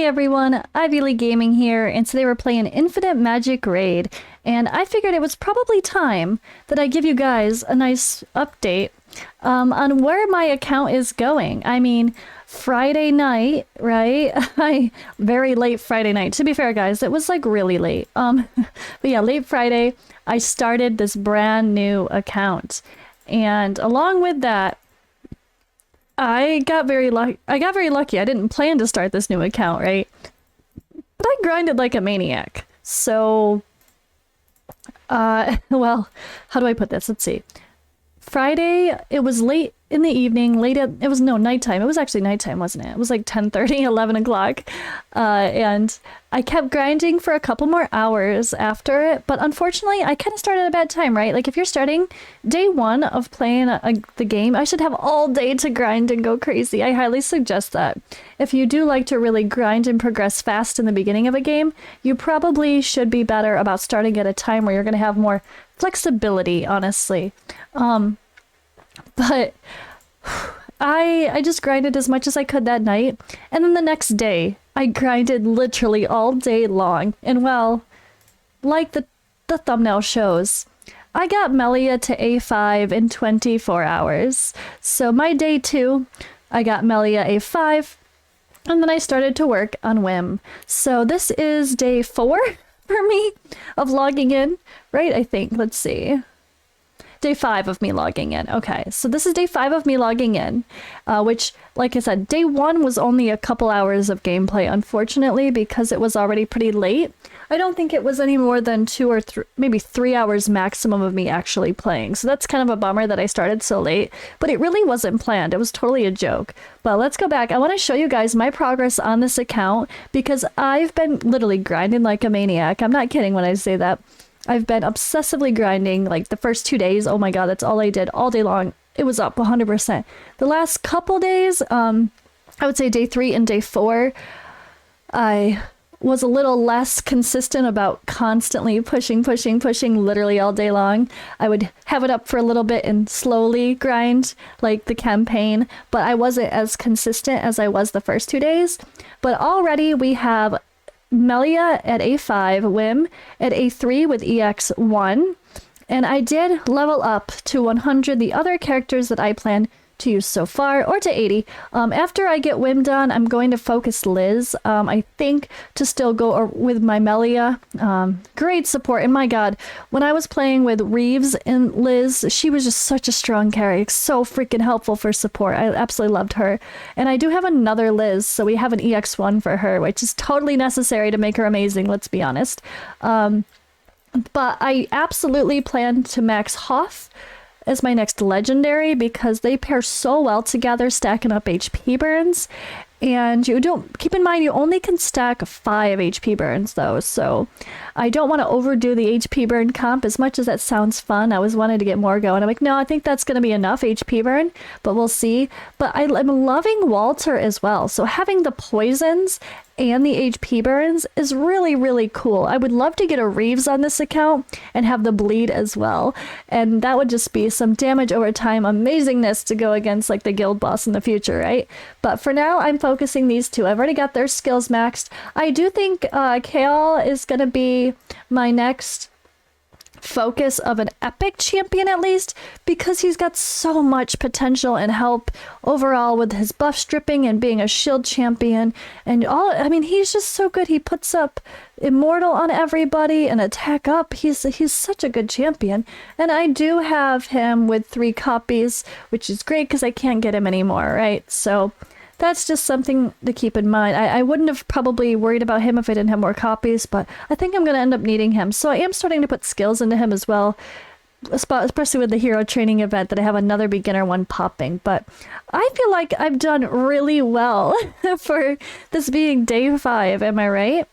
Hey everyone, Ivy League Gaming here, and today we're playing Infinite Magicraid, and I figured it was probably time that I give you guys a nice update on where my account is going. I mean, Friday night, right? Very late Friday night. To be fair, guys, it was like really late. But yeah, late Friday, I started this brand new account, and along with that, I got very lucky. I didn't plan to start this new account, right? But I grinded like a maniac. So, well, how do I put this? Let's see. Friday, it was late in the evening, nighttime. It was actually nighttime, wasn't it? It was like 10:30, 11 o'clock. And I kept grinding for a couple more hours after it. But unfortunately, I kind of started at a bad time, right? Like if you're starting day one of playing the game, I should have all day to grind and go crazy. I highly suggest that. If you do like to really grind and progress fast in the beginning of a game, you probably should be better about starting at a time where you're going to have more flexibility, honestly. But I just grinded as much as I could that night, and then the next day I grinded literally all day long, and well, like the thumbnail shows, I got Melia to A5 in 24 hours. So my day 2, I got Melia A5, and then I started to work on Whim. So this is day 4 for me of logging in, right? I think, let's see. Day 5 of me logging in. Okay, so this is day 5 of me logging in, which, like I said, day 1 was only a couple hours of gameplay, unfortunately, because it was already pretty late. I don't think it was any more than 2 or maybe 3 hours maximum of me actually playing. So that's kind of a bummer that I started so late, but it really wasn't planned. It was totally a joke. But let's go back. I want to show you guys my progress on this account because I've been literally grinding like a maniac. I'm not kidding when I say that. I've been obsessively grinding like the first 2 days. Oh my god, that's all I did all day long. It was up 100%. The last couple days, I would say day 3 and day 4, I was a little less consistent about constantly pushing literally all day long. I would have it up for a little bit and slowly grind like the campaign, but I wasn't as consistent as I was the first 2 days. But already we have Melia at A5, Whim at A3 with EX1, and I did level up to 100 the other characters that I plan to use so far, or to 80. After I get Whim done, I'm going to focus Liz, I think, to still go with my Melia. Great support, and my god, when I was playing with Reeves and Liz, she was just such a strong carry, so freaking helpful for support. I absolutely loved her. And I do have another Liz, so we have an EX1 for her, which is totally necessary to make her amazing, let's be honest. But I absolutely plan to max Hoff as my next legendary because they pair so well together, stacking up HP burns. And you don't keep in mind you only can stack 5 HP burns though, so I don't want to overdo the HP burn comp. As much as that sounds fun, I was wanting to get more going. I'm like, no, I think that's going to be enough HP burn, but we'll see. But I'm loving Walter as well, so having the poisons and the HP burns is really, really cool. I would love to get a Reeves on this account and have the bleed as well. And that would just be some damage over time amazingness to go against like the guild boss in the future, right? But for now, I'm focusing these two. I've already got their skills maxed. I do think Kale is going to be my next focus of an epic champion, at least, because he's got so much potential and help overall with his buff stripping and being a shield champion and all. I mean, he's just so good. He puts up immortal on everybody and attack up. He's such a good champion, and I do have him with 3 copies, which is great because I can't get him anymore, right? So that's just something to keep in mind. I wouldn't have probably worried about him if I didn't have more copies, but I think I'm going to end up needing him. So I am starting to put skills into him as well, especially with the hero training event that I have another beginner one popping. But I feel like I've done really well for this being day 5, am I right?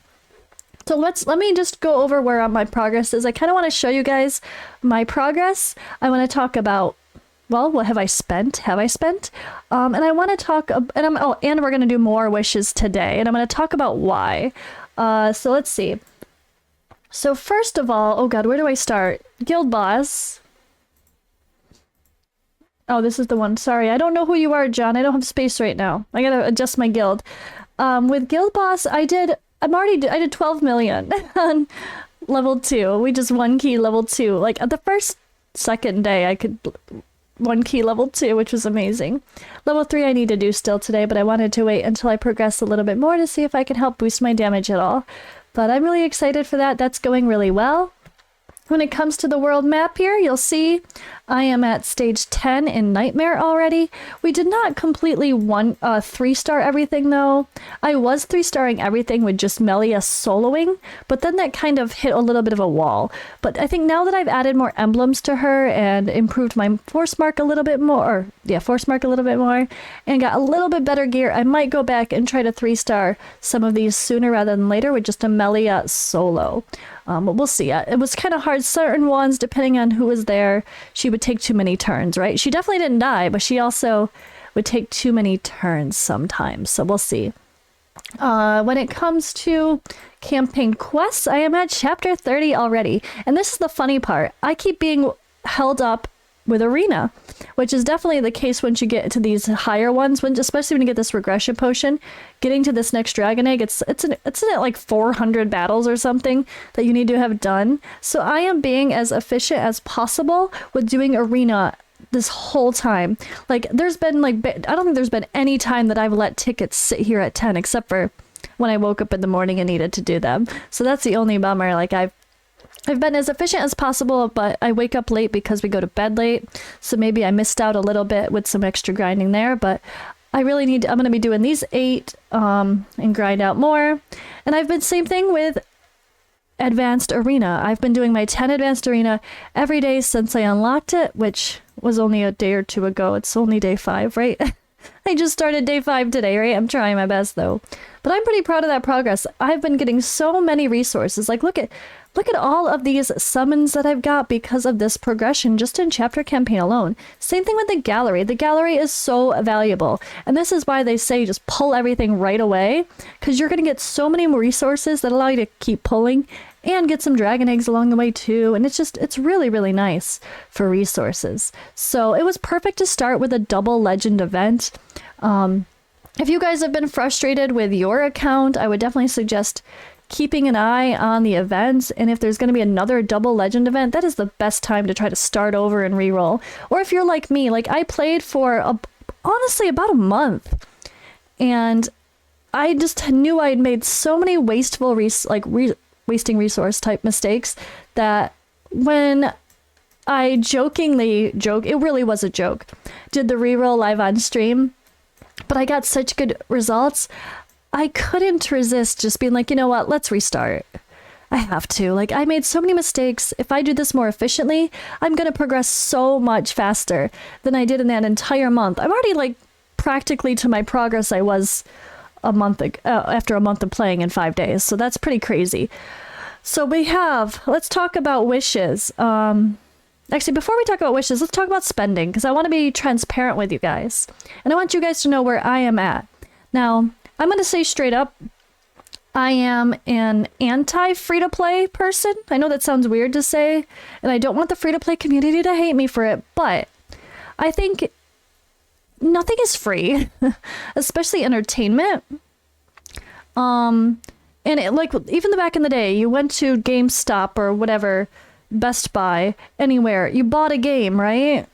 So let me just go over where my progress is. I kind of want to show you guys my progress. I want to talk about, well, what have I spent? And I want to talk, and we're going to do more wishes today, and I'm going to talk about why. So let's see. So first of all, oh god, where do I start? Guild boss. Oh, this is the one. Sorry, I don't know who you are, John. I don't have space right now. I gotta adjust my guild. With Guild Boss, I did 12 million on level 2. We just one key level 2. Like at the second day, I could one key level 2, which was amazing. Level 3 I need to do still today, but I wanted to wait until I progress a little bit more to see if I can help boost my damage at all. But I'm really excited for that. That's going really well. When it comes to the world map here, you'll see I am at stage 10 in Nightmare already. We did not completely 3-star everything though. I was 3-starring everything with just Melia soloing, but then that kind of hit a little bit of a wall. But I think now that I've added more emblems to her and improved my force mark a little bit more, and got a little bit better gear, I might go back and try to 3-star some of these sooner rather than later with just a Melia solo. But we'll see. It was kind of hard. Certain ones, depending on who was there, she would take too many turns, right? She definitely didn't die, but she also would take too many turns sometimes. So we'll see. When it comes to campaign quests, I am at chapter 30 already. And this is the funny part. I keep being held up with Arena, which is definitely the case once you get to these higher ones, especially when you get this regression potion. Getting to this next dragon egg, it's in at like 400 battles or something that you need to have done. So I am being as efficient as possible with doing Arena this whole time. Like there's been I don't think there's been any time that I've let tickets sit here at 10 except for when I woke up in the morning and needed to do them. So that's the only bummer. Like I've been as efficient as possible, but I wake up late because we go to bed late. So maybe I missed out a little bit with some extra grinding there, but I really I'm going to be doing these 8 and grind out more. And I've been same thing with Advanced Arena. I've been doing my 10 Advanced Arena every day since I unlocked it, which was only a day or 2 ago. It's only day 5, right? I just started day 5 today, right? I'm trying my best though. But I'm pretty proud of that progress. I've been getting so many resources. Like look at all of these summons that I've got because of this progression just in chapter campaign alone. Same thing with the gallery. The gallery is so valuable. And this is why they say just pull everything right away, because you're going to get so many more resources that allow you to keep pulling and get some dragon eggs along the way too. And it's really, really nice for resources. So it was perfect to start with a double legend event. If you guys have been frustrated with your account, I would definitely suggest keeping an eye on the events, and if there's going to be another double legend event, that is the best time to try to start over and reroll. Or if you're like me, like I played for honestly about a month, and I just knew I'd made so many wasteful wasting resource type mistakes that when I jokingly it really was a joke, did the reroll live on stream, but I got such good results. I couldn't resist just being like, you know what, let's restart. I have to. Like, I made so many mistakes. If I do this more efficiently, I'm going to progress so much faster than I did in that entire month. I'm already like practically to my progress I was a month after a month of playing in 5 days. So that's pretty crazy. So let's talk about wishes. Actually, before we talk about wishes, let's talk about spending, because I want to be transparent with you guys. And I want you guys to know where I am at. Now, I'm going to say straight up, I am an anti-free-to-play person. I know that sounds weird to say, and I don't want the free-to-play community to hate me for it, but I think nothing is free, especially entertainment. And even back in the day, you went to GameStop or whatever, Best Buy, anywhere, you bought a game, right?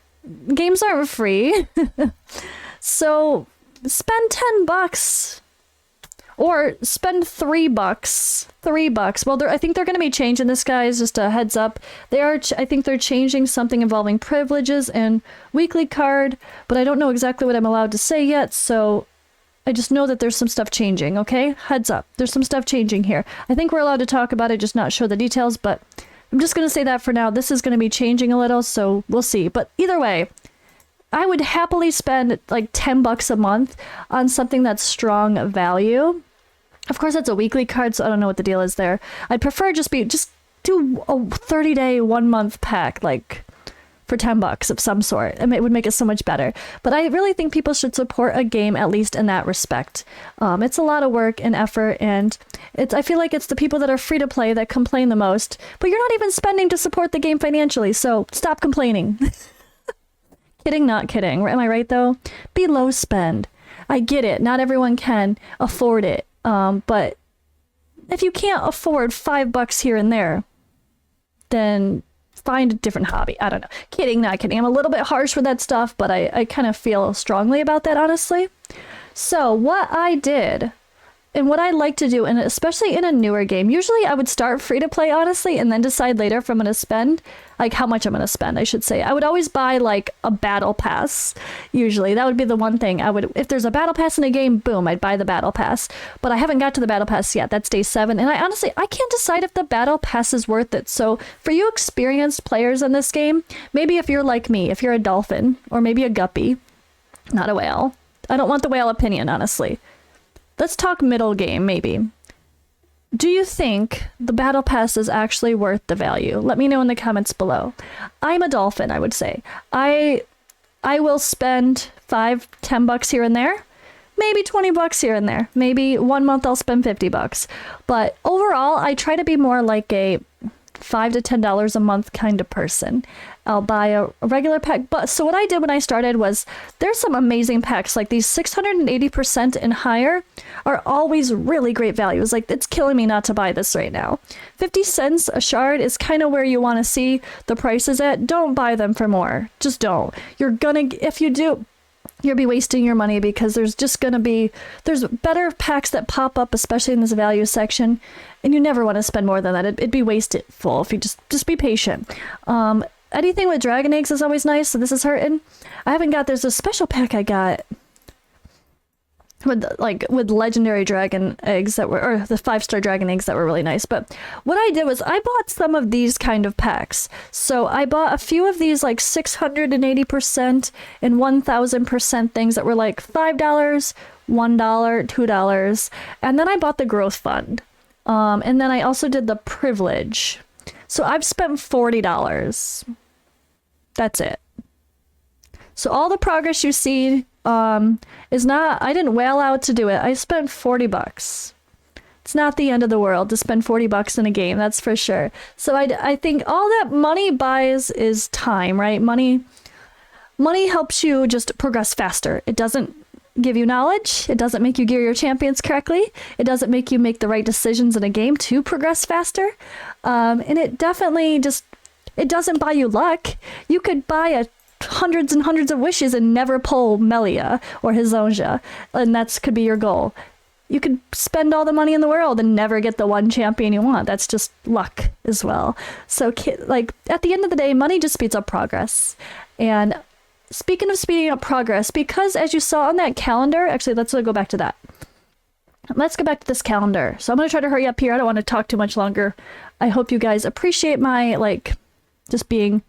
Games aren't free. So spend $10 or spend $3. Well, I think they're going to be changing this, guys. Just a heads up. I think they're changing something involving privileges and weekly card, but I don't know exactly what I'm allowed to say yet. So I just know that there's some stuff changing. Okay. Heads up. There's some stuff changing here. I think we're allowed to talk about it, just not show the details, but I'm just going to say that for now. This is going to be changing a little, so we'll see. But either way, I would happily spend like $10 a month on something that's strong value. Of course, that's a weekly card, so I don't know what the deal is there. I'd prefer just do a 30-day, 1-month pack, like for $10 of some sort. I mean, it would make it so much better. But I really think people should support a game, at least in that respect. It's a lot of work and effort, and I feel like it's the people that are free to play that complain the most. But you're not even spending to support the game financially, so stop complaining. Kidding, not kidding. Am I right, though? Be low spend. I get it. Not everyone can afford it. But if you can't afford $5 here and there, then find a different hobby. I don't know. Kidding, not kidding. I'm a little bit harsh with that stuff, but I kind of feel strongly about that, honestly. So what I did, and what I like to do, and especially in a newer game, usually I would start free to play, honestly, and then decide later if I'm going to spend, like how much I'm going to spend, I should say. I would always buy like a battle pass, usually. That would be the one thing I would, if there's a battle pass in a game, boom, I'd buy the battle pass. But I haven't got to the battle pass yet. That's day 7. And I can't decide if the battle pass is worth it. So for you experienced players in this game, maybe if you're like me, if you're a dolphin, or maybe a guppy, not a whale. I don't want the whale opinion, honestly. Let's talk middle game, maybe. Do you think the battle pass is actually worth the value? Let me know in the comments below. I'm a dolphin, I would say. I will spend $5-10 here and there. Maybe $20 here and there. Maybe 1 month I'll spend $50. But overall, I try to be more like a $5 to $10 a month kind of person. I'll buy a regular pack. But so what I did when I started was, there's some amazing packs, like these 680% and higher are always really great values. Like, it's killing me not to buy this right now. 50 cents a shard is kind of where you want to see the prices at. Don't buy them for more. Just don't. If you do, you'll be wasting your money, because there's better packs that pop up, especially in this value section, and you never want to spend more than that. It'd be wasteful if you just be patient. Anything with dragon eggs is always nice, so this is hurting. There's a special pack I got with legendary dragon eggs or the 5-star dragon eggs that were really nice. But what I did was I bought some of these kind of packs. So I bought a few of these like 680% and 1000% things that were like $5, $1, $2. And then I bought the growth fund. And then I also did the privilege. So I've spent $40. That's it. So all the progress you see is not, I didn't whale out to do it. I spent $40. It's not the end of the world to spend $40 in a game, that's for sure. So I think all that money buys is time, right? Money helps you just progress faster. It doesn't give you knowledge. It doesn't make you gear your champions correctly. It doesn't make you make the right decisions in a game to progress faster. And it definitely it doesn't buy you luck. You could buy hundreds and hundreds of wishes and never pull Melia or Hizonja, and that could be your goal. You could spend all the money in the world and never get the one champion you want. That's just luck as well. So like, at the end of the day, money just speeds up progress. And speaking of speeding up progress, because as you saw on that calendar, actually, let's go back to that. Let's go back to this calendar. So I'm going to try to hurry up here. I don't want to talk too much longer. I hope you guys appreciate my, just being,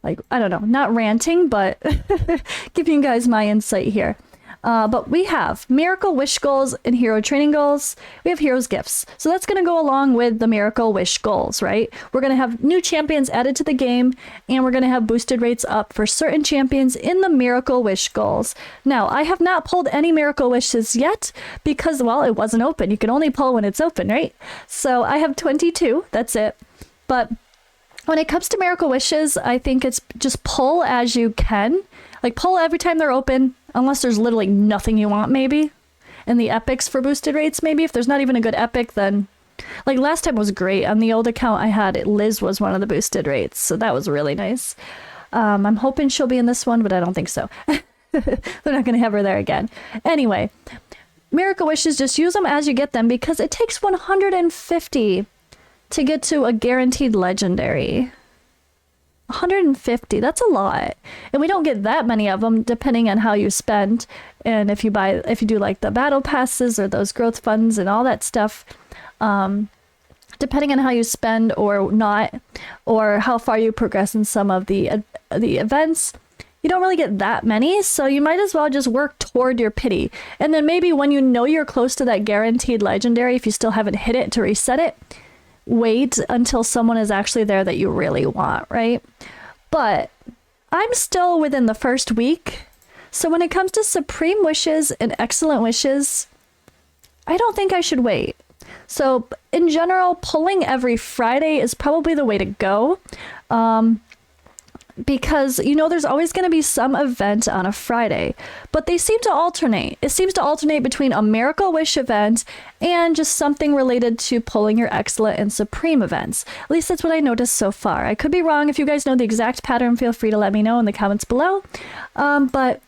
I don't know, not ranting, but giving you guys my insight here. But we have Miracle Wish Goals and Hero Training Goals. We have Heroes Gifts. So that's going to go along with the Miracle Wish Goals, right? We're going to have new champions added to the game, and we're going to have boosted rates up for certain champions in the Miracle Wish Goals. Now, I have not pulled any Miracle Wishes yet because, well, it wasn't open. You can only pull when it's open, right? So I have 22. That's it. But when it comes to Miracle Wishes, I think it's just pull as you can. Like, pull every time they're open, unless there's literally nothing you want, maybe. And the epics for boosted rates, maybe. If there's not even a good epic, then... Like, last time was great. On the old account I had, Liz was one of the boosted rates, so that was really nice. I'm hoping she'll be in this one, but I don't think so. They're not going to have her there again. Anyway, Miracle Wishes, just use them as you get them, because it takes 150 to get to a guaranteed legendary. 150, that's a lot. And we don't get that many of them, depending on how you spend. And if you do like the battle passes or those growth funds and all that stuff, depending on how you spend or not, or how far you progress in some of the events, you don't really get that many. So you might as well just work toward your pity. And then maybe when you know you're close to that guaranteed legendary, if you still haven't hit it, to reset it, wait until someone is actually there that you really want, right? But I'm still within the first week. So when it comes to Supreme Wishes and Excellent Wishes, I don't think I should wait. So in general, pulling every Friday is probably the way to go. because you know there's always going to be some event on a Friday, but they seem to alternate. It seems to alternate between a Miracle Wish event and just something related to pulling your Excellent and Supreme events. At least that's what I noticed so far. I could be wrong. If you guys know the exact pattern, feel free to let me know in the comments below. But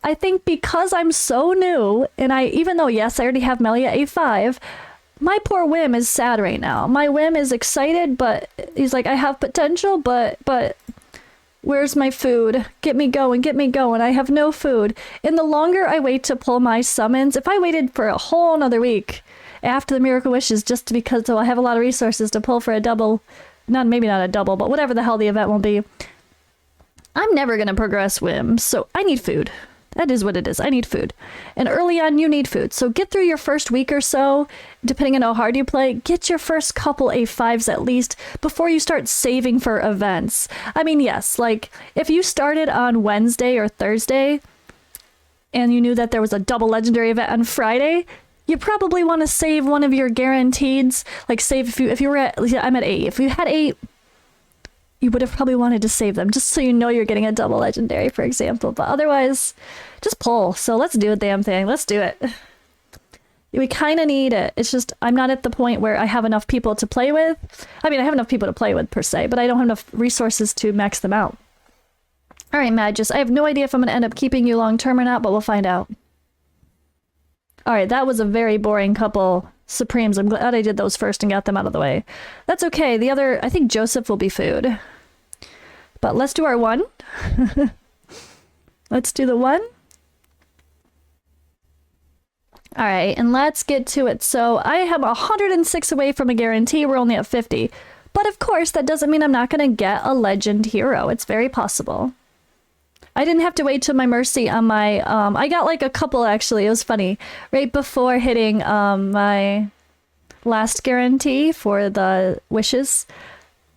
I think because I'm so new, and even though, yes, I already have Melia A5, my poor Whim is sad right now. My Whim is excited, but he's like, I have potential, but where's my food? Get me going, get me going. I have no food. And the longer I wait to pull my summons, if I waited for a whole another week after the Miracle Wishes, just because I have a lot of resources to pull for a double, maybe not a double, but whatever the hell the event will be, I'm never going to progress Whim. So I need food. That is what it is. I need food. And early on, you need food. So get through your first week or so, depending on how hard you play. Get your first couple A5s at least before you start saving for events. I mean, yes, like if you started on Wednesday or Thursday and you knew that there was a double legendary event on Friday, you probably want to save one of your guaranteeds. Like save if you were at, I'm at 8. If you had 8, you would have probably wanted to save them just so you know you're getting a double legendary, for example. But otherwise, just pull. So let's do a damn thing. Let's do it. We kind of need it. It's just I'm not at the point where I have enough people to play with. I mean, I have enough people to play with per se, but I don't have enough resources to max them out. All right, Magus. I have no idea if I'm going to end up keeping you long term or not, but we'll find out. All right, that was a very boring couple Supremes. I'm glad I did those first and got them out of the way. That's okay. The other, I think Joseph will be food. But let's do our one. Let's do the one. All right, and let's get to it. So I have 106 away from a guarantee. We're only at 50. But of course, that doesn't mean I'm not going to get a legend hero. It's very possible. I didn't have to wait till my Mercy on my, I got like a couple actually, it was funny. Right before hitting my last guarantee for the wishes,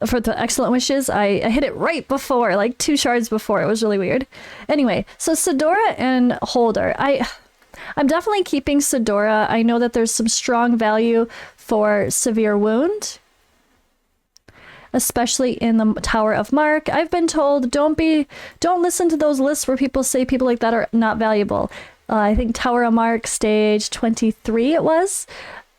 for the Excellent Wishes, I hit it right before, like 2 shards before. It was really weird. Anyway, so Sidora and Holder. I'm definitely keeping Sidora. I know that there's some strong value for Severe Wound, especially in the Tower of Mark. I've been told don't listen to those lists where people say people like that are not valuable. I think Tower of Mark stage 23 it was,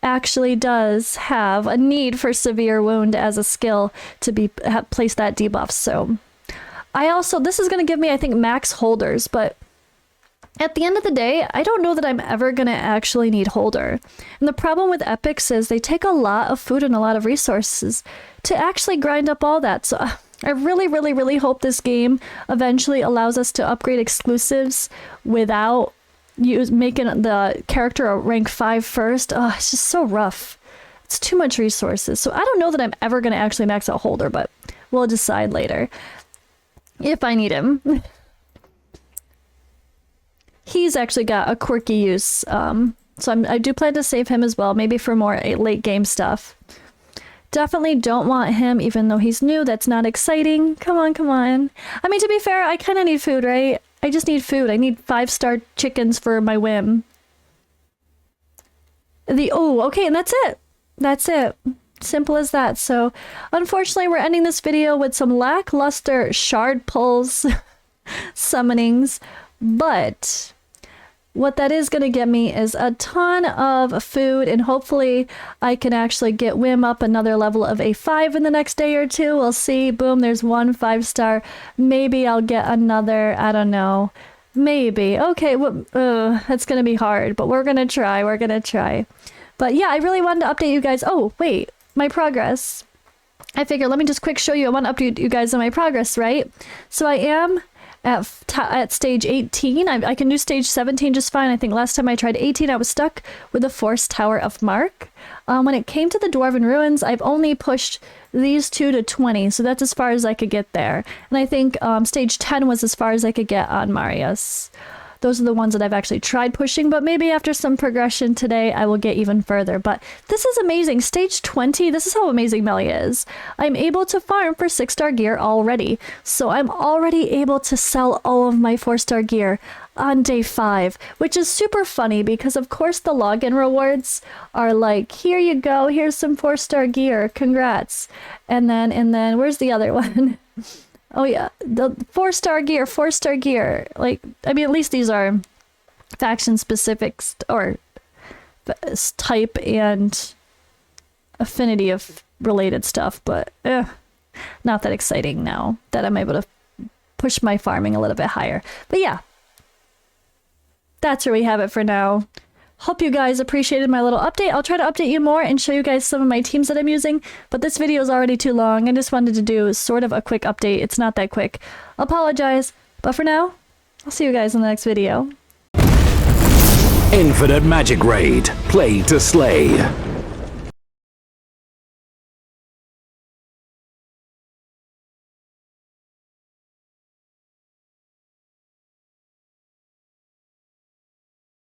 actually does have a need for Severe Wound as a skill to place that debuff. So this is going to give me, I think, max holders, but at the end of the day, I don't know that I'm ever going to actually need Holder. And the problem with epics is they take a lot of food and a lot of resources to actually grind up all that. So I really, really, really hope this game eventually allows us to upgrade exclusives without making the character a rank 5 first. Oh, it's just so rough. It's too much resources. So I don't know that I'm ever going to actually max out Holder, but we'll decide later if I need him. He's actually got a quirky use, so I do plan to save him as well, maybe for more late game stuff. Definitely don't want him, even though he's new. That's not exciting. Come on, come on. I mean, to be fair, I kind of need food, right? I just need food. I need 5-star chickens for my Whim. Okay, and that's it. That's it. Simple as that. So, unfortunately, we're ending this video with some lackluster shard pulls, summonings. But what that is going to get me is a ton of food, and hopefully I can actually get Whim up another level of A5 in the next day or two. We'll see. Boom, there's 1 5-star. Maybe I'll get another, I don't know. Maybe. Okay, that's going to be hard, but we're going to try. We're going to try. But yeah, I really wanted to update you guys. Oh, wait, my progress. I figured, let me just quick show you. I want to update you guys on my progress, right? So I am at stage 18. I can do stage 17 just fine. I think last time I tried 18, I was stuck with the Forced Tower of Mark. When it came to the Dwarven Ruins, I've only pushed these 2 to 20, so that's as far as I could get there. And I think stage 10 was as far as I could get on Marius. Those are the ones that I've actually tried pushing, but maybe after some progression today, I will get even further. But this is amazing. Stage 20, this is how amazing Melia is. I'm able to farm for 6-star gear already. So I'm already able to sell all of my 4-star gear on day 5, which is super funny because of course the login rewards are like, here you go, here's some 4-star gear, congrats. And then where's the other one? Oh yeah, the 4-star gear, 4-star gear. Like, I mean, at least these are faction specifics or type and affinity of related stuff, but not that exciting now that I'm able to push my farming a little bit higher. But yeah, that's where we have it for now. Hope you guys appreciated my little update. I'll try to update you more and show you guys some of my teams that I'm using, but this video is already too long. I just wanted to do sort of a quick update. It's not that quick. Apologize, but for now, I'll see you guys in the next video. Infinite Magicraid. Play to slay.